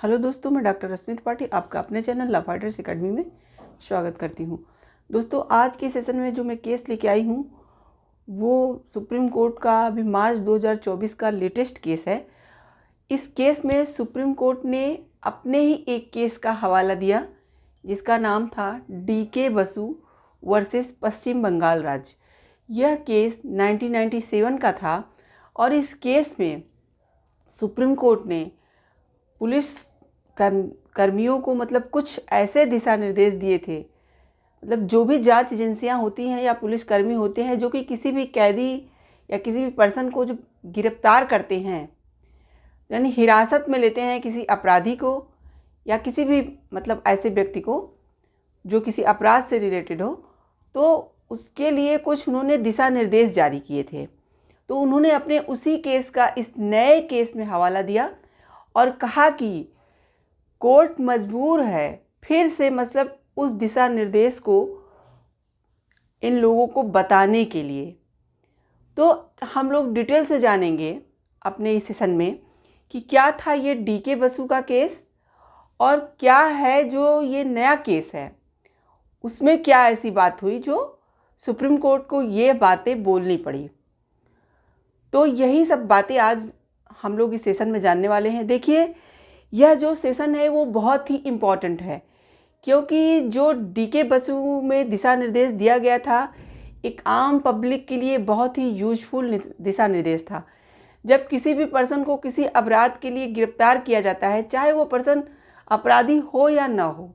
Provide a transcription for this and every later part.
Hello दोस्तों, मैं doctor रश्मि त्रिपाठी आपका अपने चैनल लव फाइटर्स एकेडमी में स्वागत करती हूं। दोस्तों, आज के सेशन में जो मैं केस लेके आई हूं वो सुप्रीम कोर्ट का अभी मार्च 2024 का लेटेस्ट केस है। इस केस में सुप्रीम कोर्ट ने अपने ही एक केस का हवाला दिया जिसका नाम था DK बसु वर्सेस पश्चिम बंगाल राज्य। यह केस 1997 का था और इस केस में सुप्रीम कोर्ट ने पुलिस कर्मियों को कुछ ऐसे दिशा निर्देश दिए थे, जो भी जांच एजेंसियां होती हैं या पुलिस कर्मी होते हैं जो कि किसी भी कैदी या किसी भी पर्सन को जो गिरफ्तार करते हैं, यानी हिरासत में लेते हैं किसी अपराधी को या किसी भी ऐसे व्यक्ति को जो किसी अपराध से रिलेटेड हो, तो उसके लिए कुछ उन्होंने दिशा निर्देश जारी किए थे। तो उन्होंने अपने उसी केस का इस नए केस में हवाला दिया और कहा कि कोर्ट मजबूर है फिर से उस दिशा निर्देश को इन लोगों को बताने के लिए। तो हम लोग डिटेल से जानेंगे अपने इस सेशन में कि क्या था ये DK बसु का केस और क्या है जो ये नया केस है, उसमें क्या ऐसी बात हुई जो सुप्रीम कोर्ट को ये बातें बोलनी पड़ी। तो यही सब बातें आज हम लोग इस सेशन में जानने वाले हैं। देखिए, यह जो सेशन है वो बहुत ही इम्पॉर्टेंट है क्योंकि जो DK बसु में दिशा निर्देश दिया गया था एक आम पब्लिक के लिए बहुत ही यूजफुल दिशा निर्देश था। जब किसी भी पर्सन को किसी अपराध के लिए गिरफ्तार किया जाता है, चाहे वो पर्सन अपराधी हो या ना हो,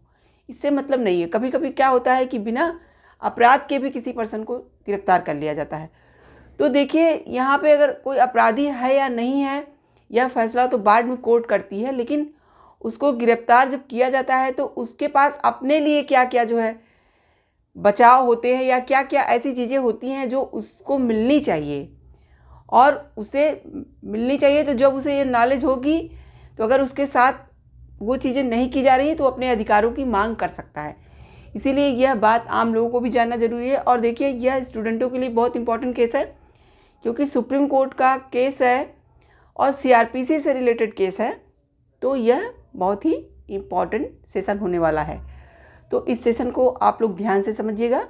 इससे मतलब नहीं है। कभी कभी क्या होता है कि बिना अपराध के भी किसी पर्सन को गिरफ्तार कर लिया जाता है। तो देखिए, यहाँ पे अगर कोई अपराधी है या नहीं है यह फैसला तो बाद में कोर्ट करती है, लेकिन उसको गिरफ्तार जब किया जाता है तो उसके पास अपने लिए क्या क्या जो है बचाव होते हैं या क्या क्या ऐसी चीज़ें होती हैं जो उसको मिलनी चाहिए और उसे मिलनी चाहिए। तो जब उसे ये नॉलेज होगी तो अगर उसके साथ वो चीज़ें नहीं की जा रही तो अपने अधिकारों की मांग कर सकता है। इसीलिए यह बात आम लोगों को भी जानना ज़रूरी है। और देखिए, यह स्टूडेंटों के लिए बहुत इंपॉर्टेंट केस है क्योंकि सुप्रीम कोर्ट का केस है और CRPC से रिलेटेड केस है, तो यह बहुत ही इम्पॉर्टेंट सेशन होने वाला है। तो इस सेशन को आप लोग ध्यान से समझिएगा।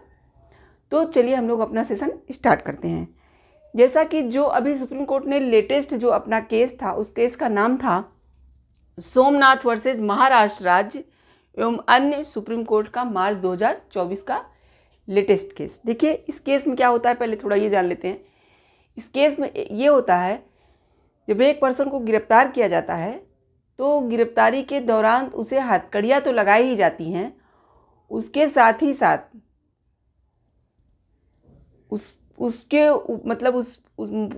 तो चलिए हम लोग अपना सेशन स्टार्ट करते हैं। जैसा कि जो अभी सुप्रीम कोर्ट ने लेटेस्ट जो अपना केस था, उस केस का नाम था सोमनाथ वर्सेस महाराष्ट्र राज्य एवं अन्य, सुप्रीम कोर्ट का मार्च 2024 का लेटेस्ट केस। देखिए, इस केस में क्या होता है पहले थोड़ा ये जान लेते हैं। इस केस में ये होता है, जब एक पर्सन को गिरफ्तार किया जाता है तो गिरफ्तारी के दौरान उसे हथकड़ियाँ तो लगाई ही जाती हैं, उसके साथ ही साथ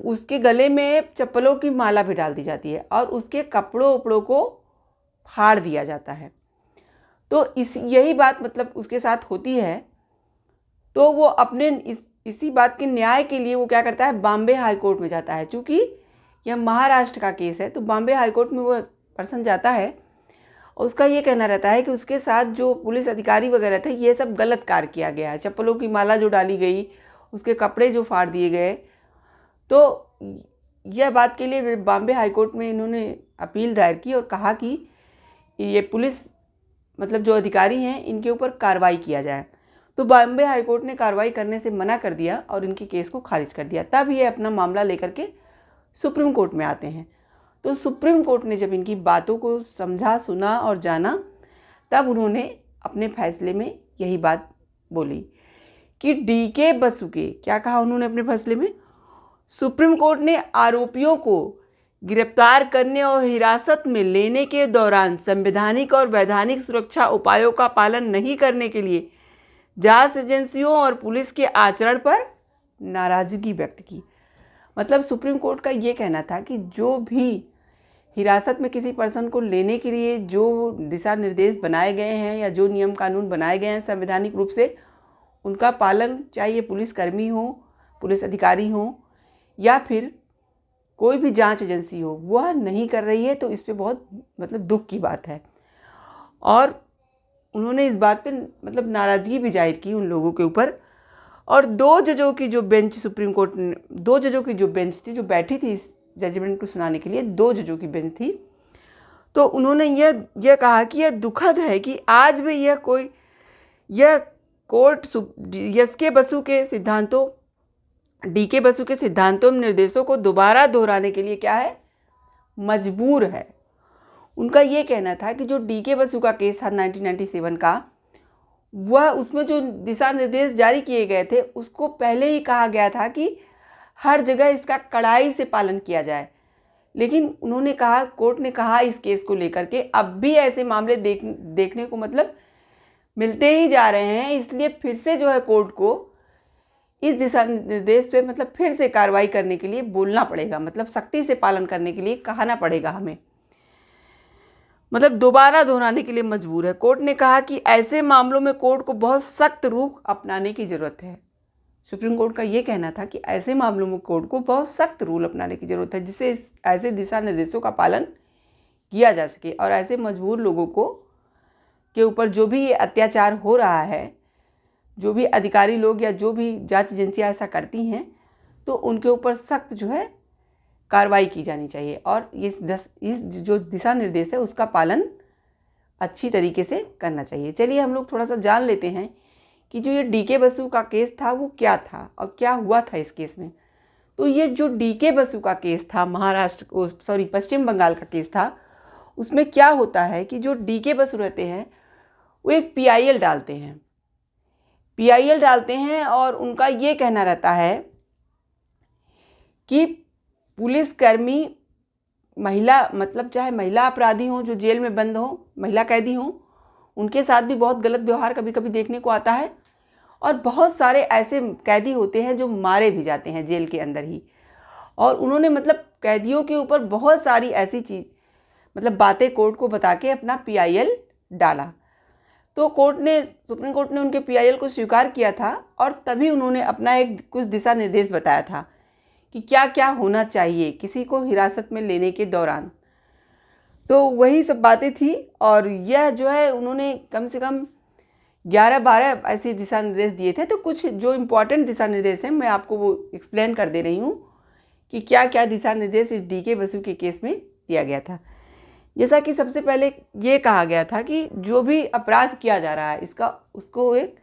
उसके गले में चप्पलों की माला भी डाल दी जाती है और उसके कपड़ों उपड़ों को फाड़ दिया जाता है। तो यही बात उसके साथ होती है। तो वो अपने इसी बात के न्याय के लिए वो क्या करता है, बॉम्बे हाई कोर्ट में जाता है। चूँकि यह महाराष्ट्र का केस है तो बॉम्बे हाई कोर्ट में वो पर्सन जाता है और उसका ये कहना रहता है कि उसके साथ जो पुलिस अधिकारी वगैरह थे ये सब गलत कार्य किया गया है। चप्पलों की माला जो डाली गई, उसके कपड़े जो फाड़ दिए गए, तो यह बात के लिए बॉम्बे हाई कोर्ट में इन्होंने अपील दायर की और कहा कि ये पुलिस जो अधिकारी हैं इनके ऊपर कार्रवाई किया जाए। तो बॉम्बे हाई कोर्ट ने कार्रवाई करने से मना कर दिया और इनके केस को खारिज कर दिया। तब ये अपना मामला लेकर के सुप्रीम कोर्ट में आते हैं। तो सुप्रीम कोर्ट ने जब इनकी बातों को समझा, सुना और जाना, तब उन्होंने अपने फैसले में यही बात बोली कि DK बसु के क्या कहा उन्होंने अपने फैसले में, सुप्रीम कोर्ट ने आरोपियों को गिरफ्तार करने और हिरासत में लेने के दौरान संवैधानिक और वैधानिक सुरक्षा उपायों का पालन नहीं करने के लिए जांच एजेंसियों और पुलिस के आचरण पर नाराजगी व्यक्त की। सुप्रीम कोर्ट का ये कहना था कि जो भी हिरासत में किसी पर्सन को लेने के लिए जो दिशा निर्देश बनाए गए हैं या जो नियम कानून बनाए गए हैं संवैधानिक रूप से, उनका पालन, चाहे ये पुलिसकर्मी हो, पुलिस अधिकारी हो या फिर कोई भी जांच एजेंसी हो, वह नहीं कर रही है। तो इस पे बहुत दुख की बात है। और उन्होंने इस बात पे नाराज़गी भी जाहिर की उन लोगों के ऊपर। और दो जजों की जो बेंच सुप्रीम कोर्ट ने, दो जजों की जो बेंच थी जो बैठी थी इस जजमेंट को सुनाने के लिए, 2 जजों की बेंच थी, तो उन्होंने यह कहा कि यह दुखद है कि आज भी यह कोर्ट डी.के. बसु के सिद्धांतों में निर्देशों को दोबारा दोहराने के लिए क्या है, मजबूर है। उनका ये कहना था कि जो डी.के. बसु का केस था 1997 का, वह उसमें जो दिशा निर्देश जारी किए गए थे उसको पहले ही कहा गया था कि हर जगह इसका कड़ाई से पालन किया जाए। लेकिन उन्होंने कहा, कोर्ट ने कहा इस केस को लेकर के अब भी ऐसे मामले देखने को मतलब मिलते ही जा रहे हैं, इसलिए फिर से जो है कोर्ट को इस दिशा निर्देश पे मतलब फिर से कार्रवाई करने के लिए बोलना पड़ेगा, मतलब सख्ती से पालन करने के लिए कहना पड़ेगा हमें, मतलब दोबारा दोहराने के लिए मजबूर है। कोर्ट ने कहा कि ऐसे मामलों में कोर्ट को बहुत सख्त रुख अपनाने की ज़रूरत है। सुप्रीम कोर्ट का ये कहना था कि ऐसे मामलों में कोर्ट को बहुत सख्त रूल अपनाने की ज़रूरत है जिससे ऐसे दिशा निर्देशों का पालन किया जा सके और ऐसे मजबूर लोगों के ऊपर जो भी ये अत्याचार हो रहा है, जो भी अधिकारी लोग या जो भी जांच एजेंसियाँ ऐसा करती हैं, तो उनके ऊपर सख्त जो है कार्रवाई की जानी चाहिए और इस जो दिशा निर्देश है उसका पालन अच्छी तरीके से करना चाहिए। चलिए हम लोग थोड़ा सा जान लेते हैं कि जो ये डी.के. बसु का केस था वो क्या था और क्या हुआ था इस केस में। तो ये जो डी.के. बसु का केस था पश्चिम बंगाल का केस था, उसमें क्या होता है कि जो डी.के. बसु रहते हैं वो एक PIL डालते हैं और उनका ये कहना रहता है कि पुलिसकर्मी चाहे महिला अपराधी हों जो जेल में बंद हों, महिला कैदी हों, उनके साथ भी बहुत गलत व्यवहार कभी कभी देखने को आता है और बहुत सारे ऐसे कैदी होते हैं जो मारे भी जाते हैं जेल के अंदर ही। और उन्होंने मतलब कैदियों के ऊपर बहुत सारी ऐसी बातें कोर्ट को बता के अपना PIL डाला। तो सुप्रीम कोर्ट ने उनके PIL को स्वीकार किया था और तभी उन्होंने अपना कुछ दिशा निर्देश बताया था कि क्या क्या होना चाहिए किसी को हिरासत में लेने के दौरान। तो वही सब बातें थी और यह जो है उन्होंने कम से कम 11-12 ऐसे दिशा निर्देश दिए थे। तो कुछ जो इम्पोर्टेंट दिशा निर्देश हैं मैं आपको वो एक्सप्लेन कर दे रही हूँ कि क्या क्या दिशा निर्देश इस डी.के. बसु के केस में दिया गया था। जैसा कि सबसे पहले ये कहा गया था कि जो भी अपराध किया जा रहा है उसको एक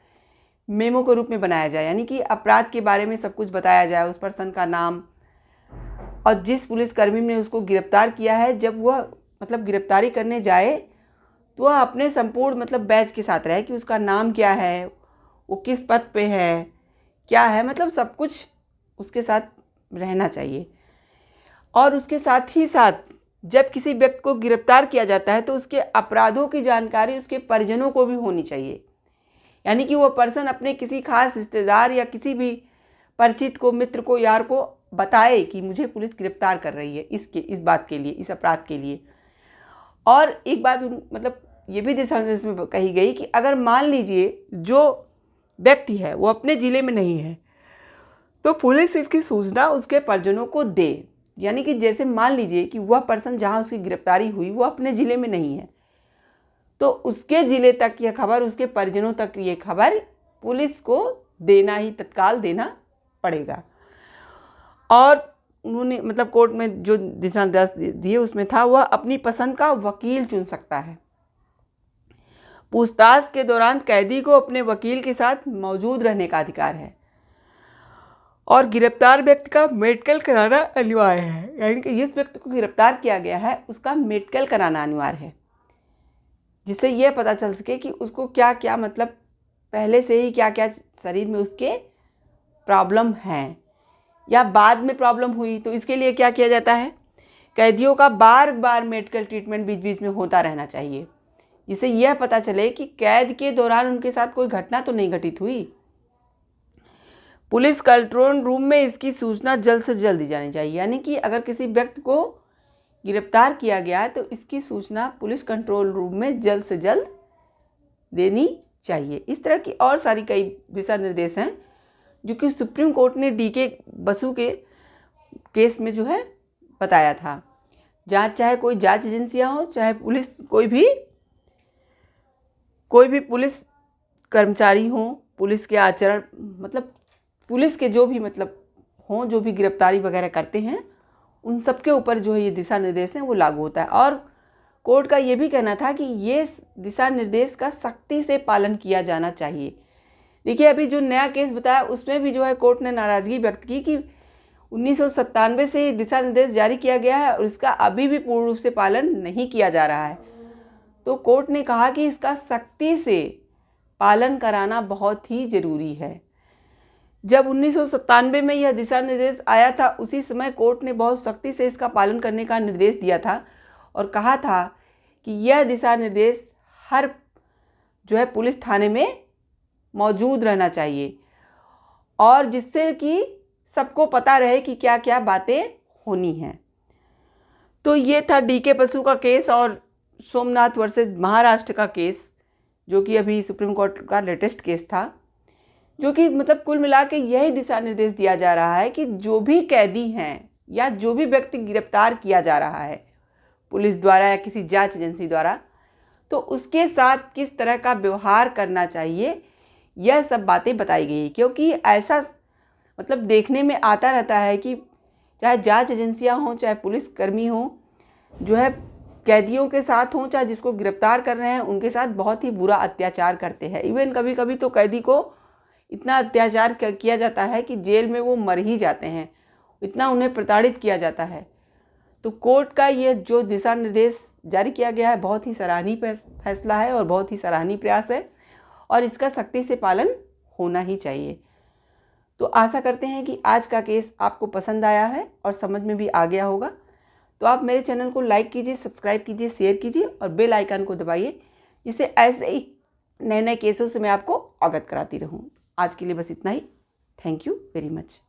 मेमो के रूप में बनाया जाए, यानी कि अपराध के बारे में सब कुछ बताया जाए, उस पर्सन का नाम और जिस पुलिसकर्मी ने उसको गिरफ्तार किया है, जब वह गिरफ्तारी करने जाए तो वह अपने संपूर्ण बैच के साथ रहे कि उसका नाम क्या है, वो किस पद पे है, क्या है, सब कुछ उसके साथ रहना चाहिए। और उसके साथ ही साथ जब किसी व्यक्ति को गिरफ्तार किया जाता है तो उसके अपराधों की जानकारी उसके परिजनों को भी होनी चाहिए, यानी कि वो पर्सन अपने किसी खास रिश्तेदार या किसी भी परिचित को, मित्र को, यार को बताए कि मुझे पुलिस गिरफ्तार कर रही है इस बात के लिए, इस अपराध के लिए। और एक बात ये भी दिशा निर्देश में कही गई कि अगर मान लीजिए जो व्यक्ति है वो अपने ज़िले में नहीं है तो पुलिस इसकी सूचना उसके परिजनों को दे, यानी कि जैसे मान लीजिए कि वह पर्सन जहाँ उसकी गिरफ्तारी हुई वो अपने ज़िले में नहीं है तो उसके ज़िले तक यह खबर, उसके परिजनों तक ये खबर पुलिस को तत्काल देना पड़ेगा। और उन्होंने कोर्ट में जो दिशा निर्देश दिए उसमें था वह अपनी पसंद का वकील चुन सकता है। पूछताछ के दौरान कैदी को अपने वकील के साथ मौजूद रहने का अधिकार है और गिरफ्तार व्यक्ति का मेडिकल कराना अनिवार्य है, यानी कि जिस व्यक्ति को गिरफ्तार किया गया है उसका मेडिकल कराना अनिवार्य है, जिससे यह पता चल सके कि उसको क्या क्या पहले से ही क्या क्या शरीर में उसके प्रॉब्लम हैं या बाद में प्रॉब्लम हुई तो इसके लिए क्या किया जाता है। कैदियों का बार बार मेडिकल ट्रीटमेंट बीच बीच में होता रहना चाहिए, जिससे यह पता चले कि कैद के दौरान उनके साथ कोई घटना तो नहीं घटित हुई। पुलिस कंट्रोल रूम में इसकी सूचना जल्द से जल्द दी जानी चाहिए, यानी कि अगर किसी व्यक्ति को गिरफ्तार किया गया है तो इसकी सूचना पुलिस कंट्रोल रूम में जल्द से जल्द देनी चाहिए। इस तरह की और सारी कई दिशा निर्देश हैं जो कि सुप्रीम कोर्ट ने डी.के. बसु के केस में जो है बताया था। चाहे कोई जांच एजेंसियां हो, चाहे पुलिस कोई भी पुलिस कर्मचारी हो, पुलिस के आचरण पुलिस के जो भी हों, जो भी गिरफ्तारी वगैरह करते हैं उन सब के ऊपर जो है ये दिशा निर्देश हैं वो लागू होता है। और कोर्ट का ये भी कहना था कि ये दिशा निर्देश का सख्ती से पालन किया जाना चाहिए। देखिए, अभी जो नया केस बताया उसमें भी जो है कोर्ट ने नाराज़गी व्यक्त की कि 1997 से दिशा निर्देश जारी किया गया है और इसका अभी भी पूर्ण रूप से पालन नहीं किया जा रहा है। तो कोर्ट ने कहा कि इसका सख्ती से पालन कराना बहुत ही ज़रूरी है। जब 1997 में यह दिशा निर्देश आया था, उसी समय कोर्ट ने बहुत सख्ती से इसका पालन करने का निर्देश दिया था और कहा था कि यह दिशा निर्देश हर जो है पुलिस थाने में मौजूद रहना चाहिए और जिससे कि सबको पता रहे कि क्या क्या बातें होनी हैं। तो ये था डीके बसु का केस और सोमनाथ वर्सेस महाराष्ट्र का केस, जो कि अभी सुप्रीम कोर्ट का लेटेस्ट केस था, जो कि मतलब कुल मिला के यही दिशा निर्देश दिया जा रहा है कि जो भी कैदी हैं या जो भी व्यक्ति गिरफ्तार किया जा रहा है पुलिस द्वारा या किसी जांच एजेंसी द्वारा, तो उसके साथ किस तरह का व्यवहार करना चाहिए, यह सब बातें बताई गई। क्योंकि ऐसा मतलब देखने में आता रहता है कि चाहे जांच एजेंसियां हों, चाहे पुलिसकर्मी हों, जो है कैदियों के साथ हों, चाहे जिसको गिरफ्तार कर रहे हैं उनके साथ बहुत ही बुरा अत्याचार करते हैं। इवन कभी कभी तो कैदी को इतना अत्याचार किया जाता है कि जेल में वो मर ही जाते हैं, इतना उन्हें प्रताड़ित किया जाता है। तो कोर्ट का ये जो दिशा निर्देश जारी किया गया है बहुत ही सराहनीय फैसला है और बहुत ही सराहनीय प्रयास है और इसका सख्ती से पालन होना ही चाहिए। तो आशा करते हैं कि आज का केस आपको पसंद आया है और समझ में भी आ गया होगा। तो आप मेरे चैनल को लाइक कीजिए, सब्सक्राइब कीजिए, शेयर कीजिए और बेल आइकन को दबाइए, जिससे ऐसे ही नए नए केसों से मैं आपको अवगत कराती रहूँ। आज के लिए बस इतना ही। Thank you very much.